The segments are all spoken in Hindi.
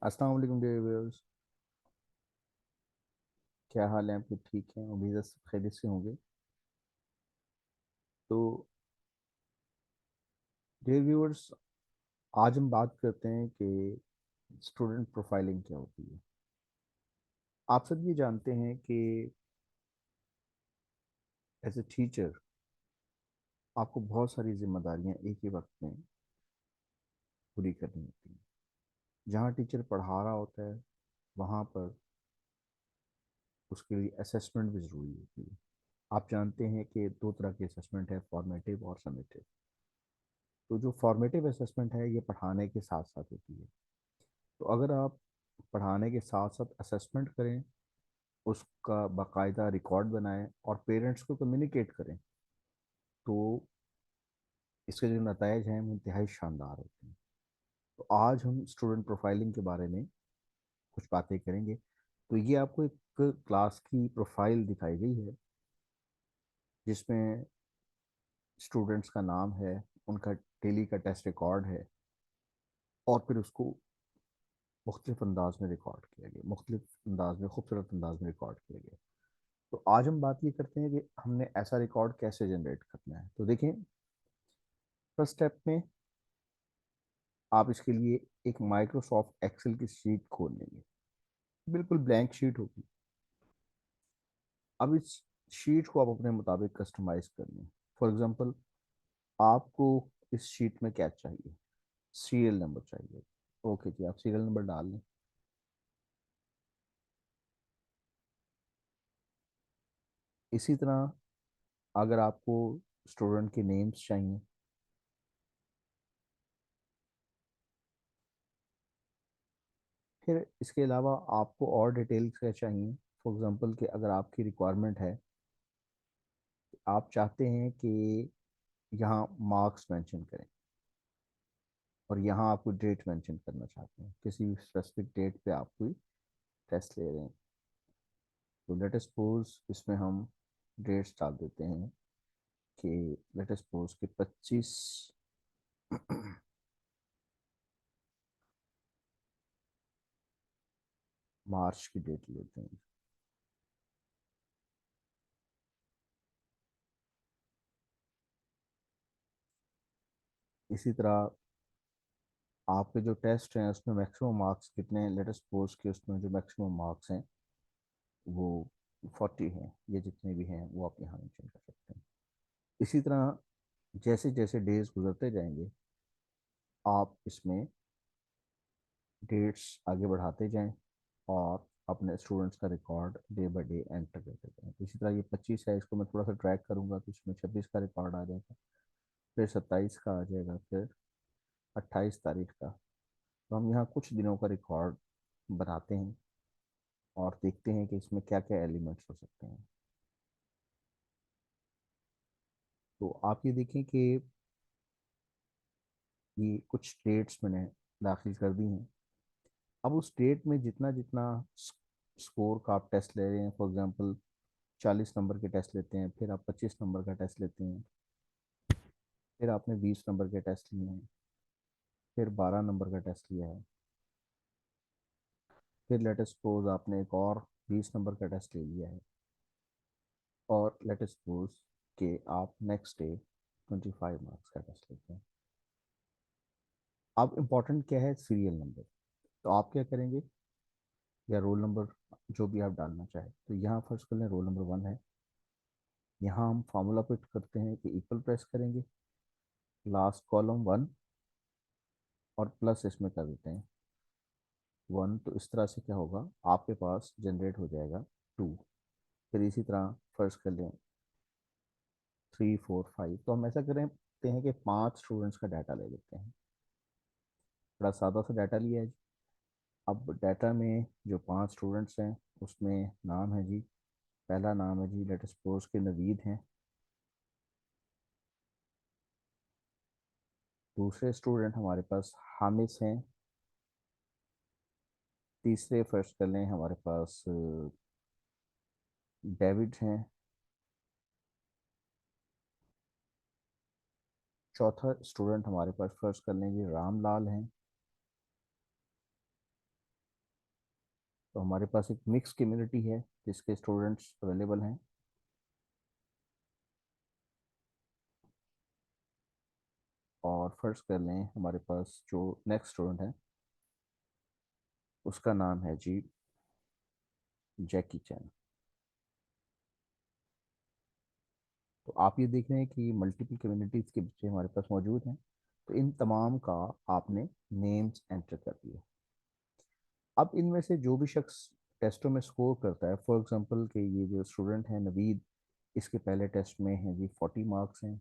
अस्सलाम वालेकुम डियर व्यूअर्स। क्या हाल है आपके? ठीक हैं? उम्मीद है सब खैरियत से होंगे। तो डियर व्यूअर्स, आज हम बात करते हैं कि स्टूडेंट प्रोफाइलिंग क्या होती है। आप सब ये जानते हैं कि एज ए टीचर आपको बहुत सारी जिम्मेदारियां एक ही वक्त में पूरी करनी होती हैं। जहाँ टीचर पढ़ा रहा होता है वहाँ पर उसके लिए असेसमेंट भी ज़रूरी होती है। आप जानते हैं कि दो तरह की असेसमेंट है, फॉर्मेटिव और समेटिव। तो जो फॉर्मेटिव असेसमेंट है ये पढ़ाने के साथ साथ होती है। तो अगर आप पढ़ाने के साथ साथ असेसमेंट करें, उसका बाकायदा रिकॉर्ड बनाएं और पेरेंट्स को कम्युनिकेट करें, तो इसके जो नतज हैं वो इंतहाई शानदार होते हैं। तो आज हम स्टूडेंट प्रोफाइलिंग के बारे में कुछ बातें करेंगे। तो ये आपको एक क्लास की प्रोफाइल दिखाई गई है जिसमें स्टूडेंट्स का नाम है, उनका डेली का टेस्ट रिकॉर्ड है और फिर उसको मुख्तलिफ अंदाज में रिकॉर्ड किया गया, मुख्तलिफ अंदाज में, खूबसूरत अंदाज में रिकॉर्ड किया गया। तो आज हम बात ये करते हैं कि हमने ऐसा रिकॉर्ड कैसे जनरेट करना है। तो देखें, फर्स्ट स्टेप में आप इसके लिए एक माइक्रोसॉफ्ट एक्सेल की शीट खोल लेंगे। बिल्कुल ब्लैंक शीट होगी। अब इस शीट को आप अपने मुताबिक कस्टमाइज कर लें। फॉर एग्जांपल, आपको इस शीट में क्या चाहिए? सीरियल नंबर चाहिए। ओके जी, आप सीरियल नंबर डाल लें। इसी तरह अगर आपको स्टूडेंट के नेम्स चाहिए, फिर इसके अलावा आपको और डिटेल्स क्या चाहिए। फॉर एग्जांपल कि अगर आपकी रिक्वायरमेंट है, आप चाहते हैं कि यहाँ मार्क्स मेंशन करें और यहाँ आपको डेट मेंशन करना चाहते हैं, किसी स्पेसिफिक डेट पे आप कोई टेस्ट ले रहे हैं। तो लेट अस सपोज इसमें हम डेट्स डाल देते हैं कि लेट अस सपोज कि 25 मार्च की डेट लेते हैं। इसी तरह आपके जो टेस्ट हैं उसमें मैक्सिमम मार्क्स कितने हैं? लेट अस सपोज कि उसमें जो मैक्सिमम मार्क्स हैं वो 40 हैं, ये जितने भी हैं वो आप यहाँ मेंशन कर सकते हैं। इसी तरह जैसे जैसे डेज गुजरते जाएंगे, आप इसमें डेट्स आगे बढ़ाते जाएं और अपने स्टूडेंट्स का record day by day enter करते जाएं। इसी तरह ये 25 है, इसको मैं थोड़ा सा ट्रैक करूंगा तो इसमें 26 का रिकॉर्ड आ जाएगा, फिर 27 का आ जाएगा, फिर 28 तारीख का। तो हम यहाँ कुछ दिनों का रिकॉर्ड बनाते हैं और देखते हैं कि इसमें क्या क्या एलिमेंट्स हो सकते हैं। तो आप ये देखें कि ये कुछ डेट्स मैंने दाखिल कर दी हैं। अब उस डेट में जितना जितना स्कोर का आप टेस्ट ले रहे हैं, फॉर एग्जांपल 40 नंबर के टेस्ट लेते हैं, फिर आप 25 नंबर का टेस्ट लेते हैं, फिर आपने 20 नंबर के टेस्ट लिए हैं, फिर 12 नंबर का टेस्ट लिया है, फिर लेट अस सपोज आपने एक और 20 नंबर का टेस्ट ले लिया है, और लेट अस सपोज कि आप नेक्स्ट डे 25 मार्क्स का टेस्ट लेते हैं। अब इम्पोर्टेंट क्या है? Serial number. तो आप क्या करेंगे, या रोल नंबर, जो भी आप डालना चाहें। तो यहाँ फर्स्ट कर लें रोल नंबर 1 है। यहाँ हम फार्मूला पुट करते हैं कि इक्वल प्रेस करेंगे, लास्ट कॉलम 1 और प्लस इसमें कर देते हैं 1। तो इस तरह से क्या होगा, आपके पास जनरेट हो जाएगा 2। फिर इसी तरह फर्स्ट कर लें 3 4 5। तो हम ऐसा करते हैं कि 5 स्टूडेंट्स का डाटा ले लेते हैं। बड़ा सादा सा डाटा लिया है जी। अब डाटा में जो 5 स्टूडेंट्स हैं उसमें नाम है जी, पहला नाम है जी लेट सपोज के नवीद हैं। दूसरे स्टूडेंट हमारे पास हामिस हैं। तीसरे फर्स्ट कर लें हमारे पास डेविड हैं। चौथा स्टूडेंट हमारे पास फर्स्ट कर लेंगे रामलाल हैं। तो हमारे पास एक मिक्स कम्युनिटी है जिसके स्टूडेंट्स अवेलेबल हैं। और फर्स्ट कर लें, हमारे पास जो नेक्स्ट स्टूडेंट है उसका नाम है जी जैकी चैन। तो आप ये देख रहे हैं कि मल्टीपल कम्युनिटीज़ के बच्चे हमारे पास मौजूद हैं। तो इन तमाम का आपने नेम्स एंटर कर दिए। अब इनमें से जो भी शख्स टेस्टों में स्कोर करता है, फॉर एग्जांपल कि ये जो स्टूडेंट है नवीद, इसके पहले टेस्ट में हैं जी 40 मार्क्स हैं।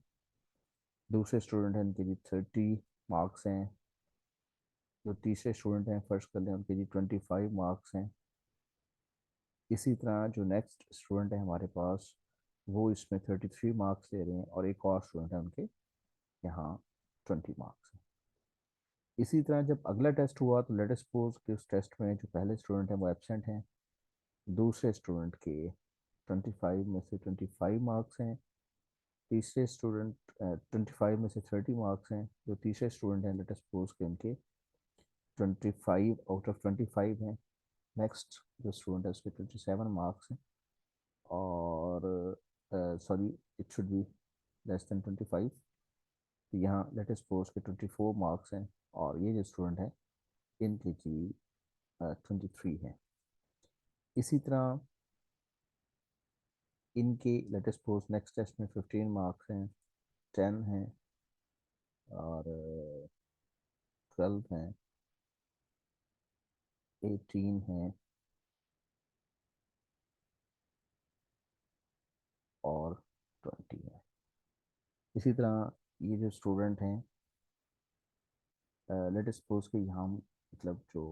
दूसरे स्टूडेंट हैं उनके जी 30 मार्क्स हैं। जो तीसरे स्टूडेंट हैं फर्स्ट कर लें, उनके जी 25 मार्क्स हैं। इसी तरह जो नेक्स्ट स्टूडेंट है हमारे पास, वो इसमें 33 मार्क्स ले रहे हैं, और एक और स्टूडेंट है उनके यहाँ 20 मार्क्स हैं। इसी तरह जब अगला टेस्ट हुआ तो लेट अस सपोज कि उस टेस्ट में जो पहले स्टूडेंट हैं वो एब्सेंट हैं। दूसरे स्टूडेंट के 25 में से 25 मार्क्स हैं। तीसरे स्टूडेंट 25 में से 30 मार्क्स हैं। जो तीसरे स्टूडेंट हैं लेट अस सपोज के उनके 25 आउट ऑफ 25 हैं। नेक्स्ट जो स्टूडेंट है उसके 27 मार्क्स हैं। और sorry, it should be less than 25। तो यहाँ लेट अस सपोज के 24 मार्क्स हैं। और ये जो स्टूडेंट है इनकी जी 23 है। इसी तरह इनके let us suppose next test में 15 मार्क्स हैं, 10 हैं, और 12 हैं, 18 हैं, और 20 है। इसी तरह ये जो स्टूडेंट हैं, लेट अस सपोज कि यहाँ मतलब जो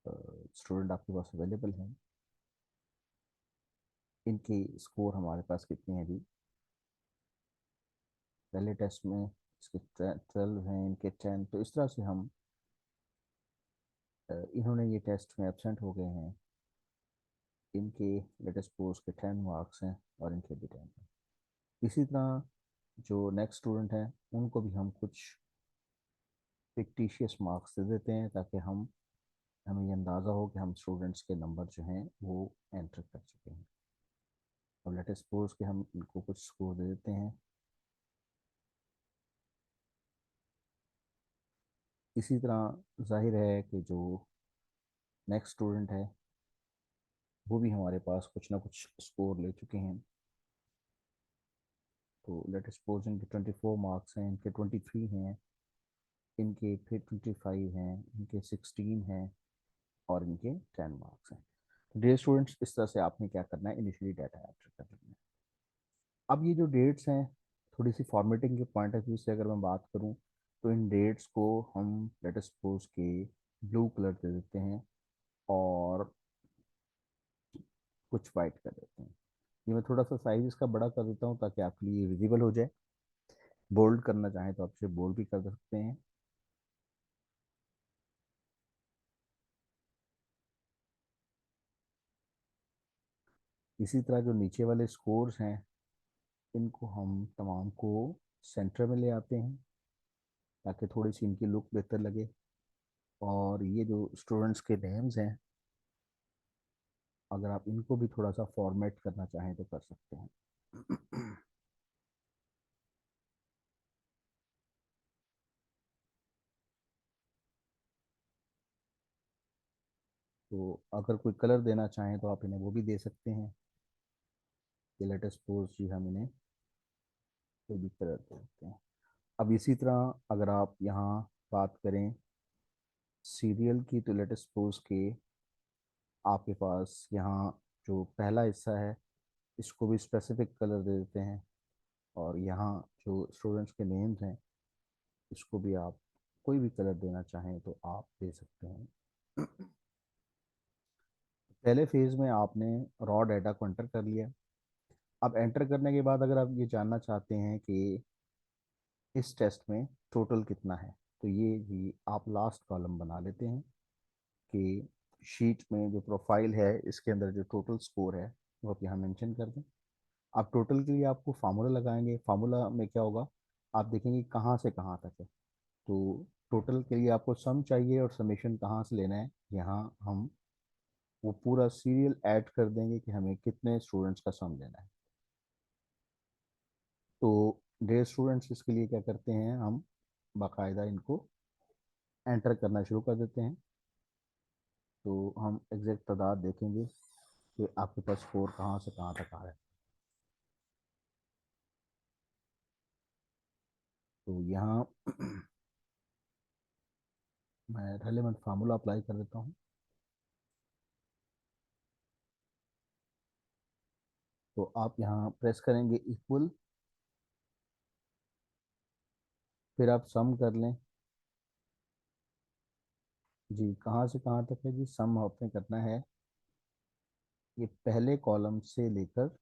स्टूडेंट आपके पास अवेलेबल हैं, इनके स्कोर हमारे पास कितने हैं जी। पहले टेस्ट में इसके 12 हैं, इनके 10। तो इस तरह से हम इन्होंने ये टेस्ट में एबसेंट हो गए हैं, इनके लेट अस सपोज के 10 मार्क्स हैं, और इनके भी 10 हैं। इसी तरह जो नेक्स्ट स्टूडेंट हैं उनको भी हम कुछ फिक्टिशियस मार्क्स दे देते हैं, ताकि हमें ये अंदाज़ा हो कि हम स्टूडेंट्स के नंबर जो हैं वो एंटर कर चुके हैं। अब लेट अस सपोज कि हम इनको कुछ स्कोर दे देते हैं। इसी तरह जाहिर है कि जो नेक्स्ट स्टूडेंट है वो भी हमारे पास कुछ ना कुछ स्कोर ले चुके हैं। तो लेट अस सपोज इनके 24 मार्क्स हैं, इनके 23 हैं, इनके फिर 25 हैं, इनके 16 हैं, और इनके 10 मार्क्स हैं। तो डियर स्टूडेंट्स, इस तरह से आपने क्या करना है, इनिशियली डाटा एंटर कर लेना है। अब ये जो डेट्स हैं, थोड़ी सी फॉर्मेटिंग के पॉइंट ऑफ व्यू से अगर मैं बात करूं, तो इन डेट्स को हम लेट अस सपोज के ब्लू कलर दे देते हैं, और कुछ वाइट कर देते हैं। ये मैं थोड़ा सा साइज इसका बड़ा कर देता हूँ ताकि आपके लिए विजिबल हो जाए। बोल्ड करना चाहें तो आप इसे बोल्ड भी कर सकते हैं। इसी तरह जो नीचे वाले स्कोर्स हैं, इनको हम तमाम को सेंटर में ले आते हैं, ताकि थोड़ी सी इनकी लुक बेहतर लगे। और ये जो स्टूडेंट्स के नेम्स हैं, अगर आप इनको भी थोड़ा सा फॉर्मेट करना चाहें तो कर सकते हैं। तो अगर कोई कलर देना चाहें तो आप इन्हें वो भी दे सकते हैं, कि लेट अस सपोज जी हम इन्हें कोई भी कलर दे सकते हैं। अब इसी तरह अगर आप यहाँ बात करें सीरियल की, तो लेट अस सपोज के आपके पास यहाँ जो पहला हिस्सा है इसको भी स्पेसिफिक कलर दे देते हैं, और यहाँ जो स्टूडेंट्स के नेम्स हैं इसको भी आप कोई भी कलर देना चाहें तो आप दे सकते हैं। पहले फेज में आपने रॉ डाटा को एंटर कर लिया। अब एंटर करने के बाद अगर आप ये जानना चाहते हैं कि इस टेस्ट में टोटल कितना है, तो ये जी आप लास्ट कॉलम बना लेते हैं कि शीट में जो प्रोफाइल है इसके अंदर जो टोटल स्कोर है वो आप यहाँ मेंशन कर दें। आप टोटल के लिए आपको फार्मूला लगाएंगे। फार्मूला में क्या होगा, आप देखेंगे कहाँ से कहाँ तक है। तो टोटल के लिए आपको सम चाहिए, और समेशन कहाँ से लेना है, यहाँ हम वो पूरा सीरियल ऐड कर देंगे कि हमें कितने स्टूडेंट्स का सम लेना है। तो डेढ़ स्टूडेंट्स इसके लिए क्या करते हैं, हम बाकायदा इनको एंटर करना शुरू कर देते हैं। तो हम एग्जैक्ट तादाद देखेंगे कि आपके पास स्कोर कहाँ से कहाँ तक आ रहा है। तो यहाँ मैं रेलेवेंट फार्मूला अप्लाई कर देता हूँ। तो आप यहाँ प्रेस करेंगे इक्वल, फिर आप सम कर लें। जी कहाँ से कहाँ तक है जी, सम आपने करना है ये पहले कॉलम से लेकर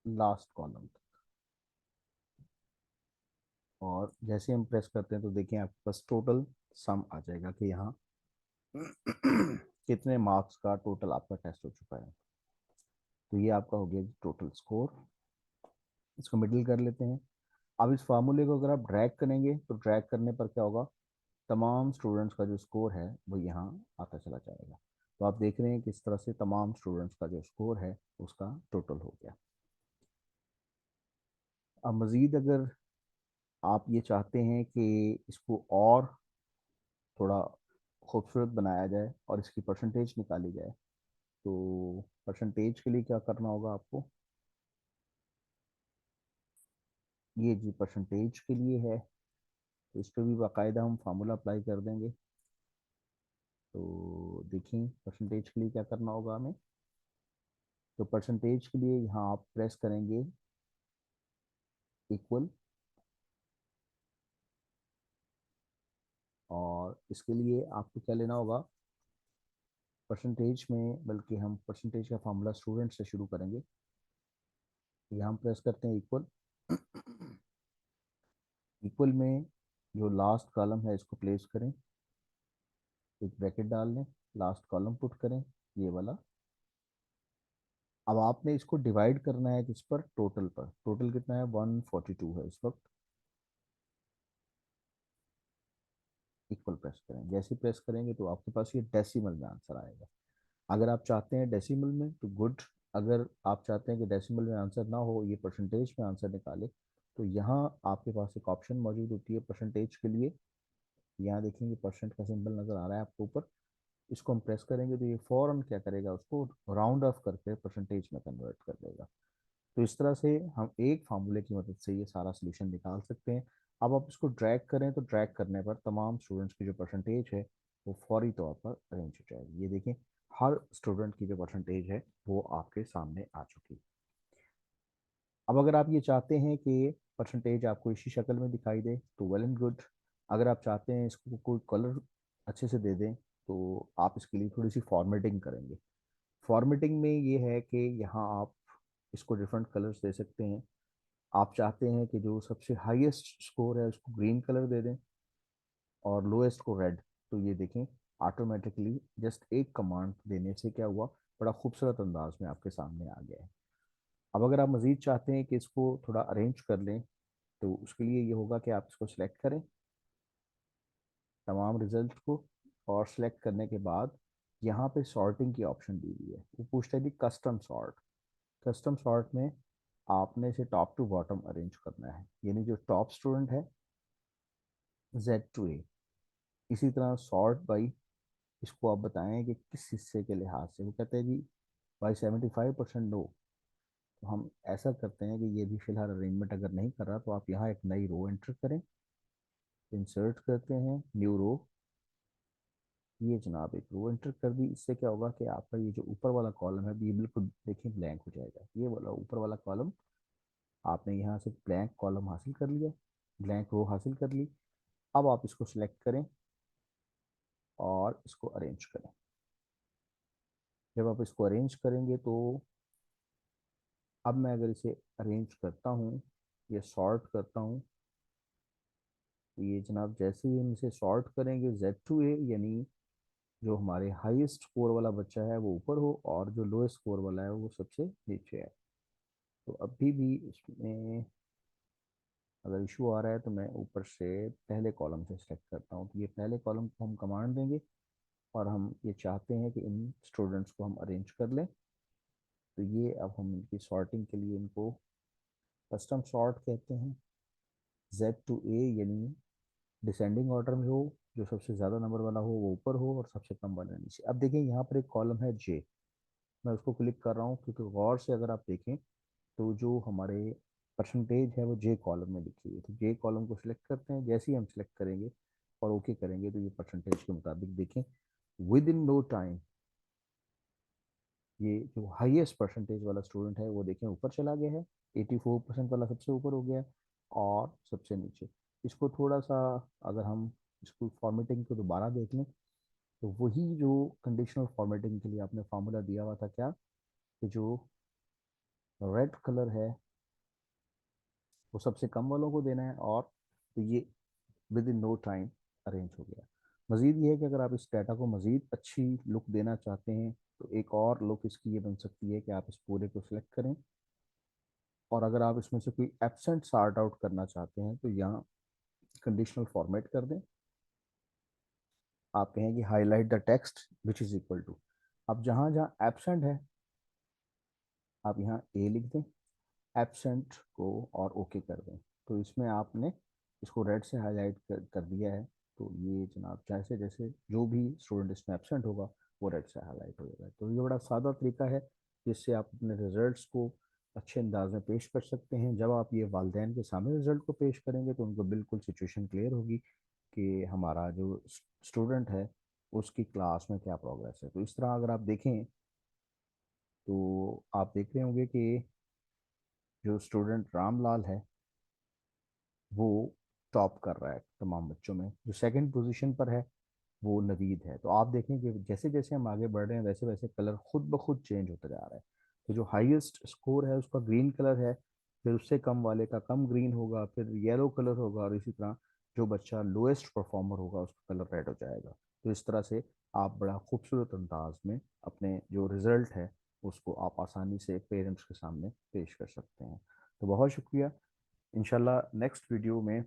लास्ट कॉलम तक। और जैसे हम प्रेस करते हैं तो देखिए आपके पास टोटल सम आ जाएगा कि यहाँ कितने मार्क्स का टोटल आपका टेस्ट हो चुका है। तो ये आपका हो गया टोटल स्कोर। इसको मिडिल कर लेते हैं। अब इस फार्मूले को अगर आप ड्रैग करेंगे तो ड्रैग करने पर क्या होगा, तमाम स्टूडेंट्स का जो स्कोर है वो यहाँ आता चला जाएगा। तो आप देख रहे हैं किस तरह से तमाम स्टूडेंट्स का जो स्कोर है उसका टोटल हो गया। अब मज़ीद अगर आप ये चाहते हैं कि इसको और थोड़ा खूबसूरत बनाया जाए और इसकी परसेंटेज निकाली जाए, तो परसेंटेज के लिए क्या करना होगा आपको, ये जी परसेंटेज के लिए है। तो इस पर भी बाकायदा हम फार्मूला अप्लाई कर देंगे। तो देखिए परसेंटेज के लिए क्या करना होगा हमें। तो परसेंटेज के लिए यहाँ आप प्रेस करेंगे इक्वल, और इसके लिए आपको क्या लेना होगा, परसेंटेज में, बल्कि हम परसेंटेज का फार्मूला स्टूडेंट से शुरू करेंगे। यहाँ हम प्रेस करते हैं इक्वल। इक्वल में जो लास्ट कॉलम है इसको प्लेस करें, एक ब्रैकेट डाल लें, लास्ट कॉलम पुट करें ये वाला। अब आपने इसको डिवाइड करना है किस पर, टोटल पर। टोटल कितना है, 142 है इस वक्त। इक्वल प्रेस करें, जैसे प्रेस करेंगे तो आपके पास ये डेसिमल में आंसर आएगा। अगर आप चाहते हैं डेसिमल में तो गुड, अगर आप चाहते हैं कि डेसिमल में आंसर ना हो, ये परसेंटेज में आंसर निकाले, तो यहाँ आपके पास एक ऑप्शन मौजूद होती है परसेंटेज के लिए। यहाँ देखेंगे परसेंट का सिंबल नज़र आ रहा है आपको ऊपर, इसको हम प्रेस करेंगे तो ये फ़ौरन क्या करेगा, उसको राउंड ऑफ करके परसेंटेज में कन्वर्ट कर देगा। तो इस तरह से हम एक फार्मूले की मदद से ये सारा सोल्यूशन निकाल सकते हैं। अब आप इसको ड्रैग करें तो ड्रैग करने पर तमाम स्टूडेंट्स की जो परसेंटेज है वो फौरी तौर पर अरेंज हो जाएगी। ये देखें हर स्टूडेंट की जो परसेंटेज है वो आपके सामने आ चुकी है। अब अगर आप ये चाहते हैं कि परसेंटेज आपको इसी शक्ल में दिखाई दे तो वेल एंड गुड। अगर आप चाहते हैं इसको कोई कलर अच्छे से दे दें तो आप इसके लिए थोड़ी सी फॉर्मेटिंग करेंगे। फॉर्मेटिंग में ये है कि यहाँ आप इसको डिफरेंट कलर्स दे सकते हैं। आप चाहते हैं कि जो सबसे हाईएस्ट स्कोर है उसको ग्रीन कलर दे दें और लोएस्ट को रेड। तो ये देखें ऑटोमेटिकली जस्ट एक कमांड देने से क्या हुआ, बड़ा खूबसूरत अंदाज में आपके सामने आ गया है। अब अगर आप मज़ीद चाहते हैं कि इसको थोड़ा अरेंज कर लें तो उसके लिए ये होगा कि आप इसको सिलेक्ट करें तमाम रिजल्ट को, और सिलेक्ट करने के बाद यहाँ पे सॉर्टिंग की ऑप्शन दी हुई है। वो पूछता है जी कस्टम सॉर्ट। कस्टम सॉर्ट में आपने इसे टॉप टू बॉटम अरेंज करना है, यानी जो टॉप स्टूडेंट है जेड टू ए। इसी तरह सॉर्ट बाई, इसको आप बताएं कि किस हिस्से के लिहाज से। वो कहते हैं जी बाई 75% नो। तो हम ऐसा करते हैं कि ये भी फिलहाल अरेंजमेंट अगर नहीं कर रहा तो आप यहाँ एक नई रो एंटर करें, इंसर्ट करते हैं न्यू रो। ये जनाब एक रो एंटर कर दी। इससे क्या होगा कि आपका ये जो ऊपर वाला कॉलम है ये बिल्कुल देखिए ब्लैंक हो जाएगा। ये वाला ऊपर वाला कॉलम आपने यहाँ से ब्लैंक कॉलम हासिल कर लिया, ब्लैंक रो हासिल कर ली। अब आप इसको सिलेक्ट करें और इसको अरेंज करें। जब आप इसको अरेंज करेंगे तो अब मैं अगर इसे अरेंज करता हूँ या सॉर्ट करता हूँ तो ये जनाब जैसे ही हम इसे सॉर्ट करेंगे Z2A, यानी जो हमारे हाईएस्ट स्कोर वाला बच्चा है वो ऊपर हो और जो लोएस्ट स्कोर वाला है वो सबसे नीचे है। तो अभी भी इसमें अगर इशू आ रहा है तो मैं ऊपर से पहले कॉलम से सेलेक्ट करता हूँ। तो ये पहले कॉलम को हम कमांड देंगे और हम ये चाहते हैं कि इन स्टूडेंट्स को हम अरेंज कर लें। तो ये अब हम इनकी सॉर्टिंग के लिए इनको कस्टम सॉर्ट कहते हैं। Z to A यानी डिसेंडिंग ऑर्डर में हो, जो सबसे ज़्यादा नंबर वाला हो वो ऊपर हो और सबसे कम वाला नीचे। अब देखिए यहाँ पर एक कॉलम है J, मैं उसको क्लिक कर रहा हूँ क्योंकि गौर से अगर आप देखें तो जो हमारे परसेंटेज है वो J कॉलम में लिखी हुई है। तो J कॉलम को सिलेक्ट करते हैं, जैसे ही हम सिलेक्ट करेंगे और ओके करेंगे तो ये परसेंटेज के मुताबिक देखें विद इन नो टाइम ये जो हाईएस्ट परसेंटेज वाला स्टूडेंट है वो देखें ऊपर चला गया है, 84% वाला सबसे ऊपर हो गया है और सबसे नीचे। इसको थोड़ा सा अगर हम इसको फॉर्मेटिंग को दोबारा देख लें तो वही जो कंडीशनल फॉर्मेटिंग के लिए आपने फार्मूला दिया हुआ था क्या, कि जो रेड कलर है वो सबसे कम वालों को देना है, और तो ये within no time arrange हो गया। मज़ीद ये है कि अगर आप इस डाटा को मज़ीद अच्छी लुक देना चाहते हैं तो एक और लुक इसकी ये बन सकती है कि आप इस पूरे को सिलेक्ट करें और अगर आप इसमें से कोई एब्सेंट सार्ट आउट करना चाहते हैं तो यहाँ कंडीशनल फॉर्मेट कर दें। आप कहें कि highlight the text which is equal to, अब जहाँ जहाँ एब्सेंट है आप यहाँ ए लिख दें, एब्सेंट को और ओके कर दें। तो इसमें आपने इसको रेड से हाईलाइट कर दिया है। तो ये जनाब जैसे जैसे जो भी स्टूडेंट इसमें एब्सेंट होगा वो रेड से हाईलाइट हो जाएगा। तो ये बड़ा सादा तरीका है जिससे आप अपने रिजल्ट्स को अच्छे अंदाज में पेश कर सकते हैं। जब आप ये वालदेन के सामने रिजल्ट को पेश करेंगे तो उनको बिल्कुल सिचुएशन क्लियर होगी कि हमारा जो स्टूडेंट है उसकी क्लास में क्या प्रोग्रेस है। तो इस तरह अगर आप देखें तो आप देख रहे होंगे कि जो स्टूडेंट रामलाल है वो टॉप कर रहा है तमाम बच्चों में। जो सेकंड पोजीशन पर है वो नवीद है। तो आप देखें कि जैसे जैसे हम आगे बढ़ रहे हैं वैसे वैसे कलर खुद ब खुद चेंज होता जा रहा है। तो जो हाईएस्ट स्कोर है उसका ग्रीन कलर है, फिर उससे कम वाले का कम ग्रीन होगा, फिर येलो कलर होगा, और इसी तरह जो बच्चा लोएस्ट परफॉर्मर होगा उसका कलर रेड हो जाएगा। तो इस तरह से आप बड़ा खूबसूरत अंदाज में अपने जो रिज़ल्ट है उसको आप आसानी से पेरेंट्स के सामने पेश कर सकते हैं। तो बहुत शुक्रिया। इंशाल्लाह नेक्स्ट वीडियो में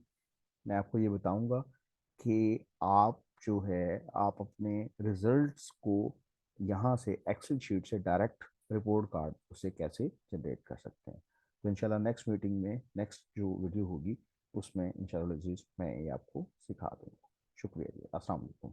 मैं आपको ये बताऊंगा कि आप जो है आप अपने रिजल्ट्स को यहाँ से एक्सेल शीट से डायरेक्ट रिपोर्ट कार्ड उसे कैसे जनरेट कर सकते हैं। तो इंशाल्लाह नेक्स्ट मीटिंग में नेक्स्ट जो वीडियो होगी उसमें इंशाल्लाह अजीज़ मैं ये आपको सिखा दूँगा। शुक्रिया जी, अस्सलाम वालेकुम।